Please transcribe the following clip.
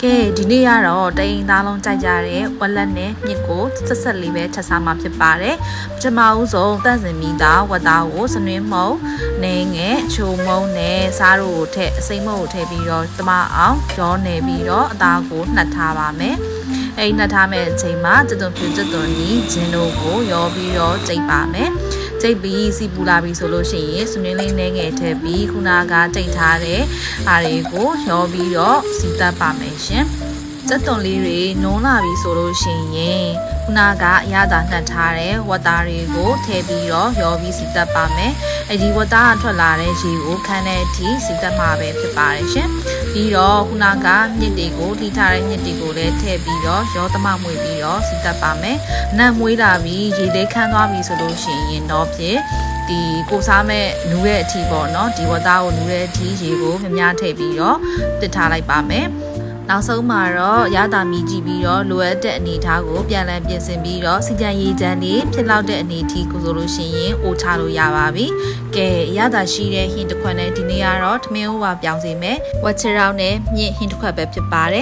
ကဲဒီနေ့ကတော့တရင်သားလုံးကြိုက်ကြတဲ့ဝက်လက်နဲ့မြစ်ကိုဆက်လေးပဲချက်စားမှာဖြစ်ပါတယ်ပထမဦးဆုံးတန့်စင်မိသားဝက်သားကိုစနွင်းမုံနေငယ်ချိုမုံနဲ့စားတို့ကိုထည့်အစိမ်းမုံကိုထည့်ပြီးတော့တမအောင်ရောနေပြီးတော့အသားကိုနှက်ထားပါမယ်အဲ့နှက်ထားမဲ့အချိန်မှာကျွတ်ဖြူကျွတ်နီဂျင်းတို့ကိုရောပြီးတော့ကြိတ်ပါမယ်ကြိတ်ပြီးစီပူလာပြီဆိုလို့ရှိရင်စနွင်းလေးနဲ့ငယ်ထည့်ပြီးခုနကကြိတ်ထားတဲ့အားတွေကိုရောပြီးတော့စီတက်ပါမယ်ရှင်စက်သွန်လေးတွေနုံးလာပြီဆိုလို့ရှိရင်ခုနကအရသာနှက်ထားတဲ့ဝက်သားတွေကိုထည့်ပြီးတော့ရောပြီးစီတက်ပါမယ်အဲဒီဝက်သားထွက်လာတဲ့ရေကိုခန်းတဲ့အထိစီတက်မှာပဲဖြစ်ပါတယ်ရှင်ပြီးတော့ခုနကမြစ်တွေကိုထိထားတဲ့မြစ်တွေကိုလည်းထည့်ပြီးတော့ရောသမမွေပြီးတော့စီတက်ပါမယ်နတ်မွေးလာပြီးရေလေးခန်းသွားပြီဆိုလို့ရှိရင်တော့ဖြစ်ဒီကိုစားမဲ့နူးတဲ့အထိပေါ့နော်ဒီဝက်သားကိုနူးတဲ့အထိရေကိုမြများထည့်ပြီးတော့တစ်ထားလိုက်ပါမယ်နောက်ဆုံးမှာတော့ရတာမီကြည့်ပြီးတော့လိုအပ်တဲ့အနေအထားကိုပြန်လည်ပြင်ဆင်ပြီးတော့စီကြံရည်ချမ်းလေးဖြစ်လောက်တဲ့အနေအထိကိုဆိုလို့ရှိရင်အိုချလို့ရပါပြီ။ကဲရတာရှိတဲ့ဟင်းတစ်ခွက်နဲ့ဒီနေ့ကတော့ထမင်းဦးပါပြောင်းစီမယ်။ဝက်ချီရောင်းနဲ့မြင့်ဟင်းတစ်ခွက်ပဲဖြစ်ပါတယ်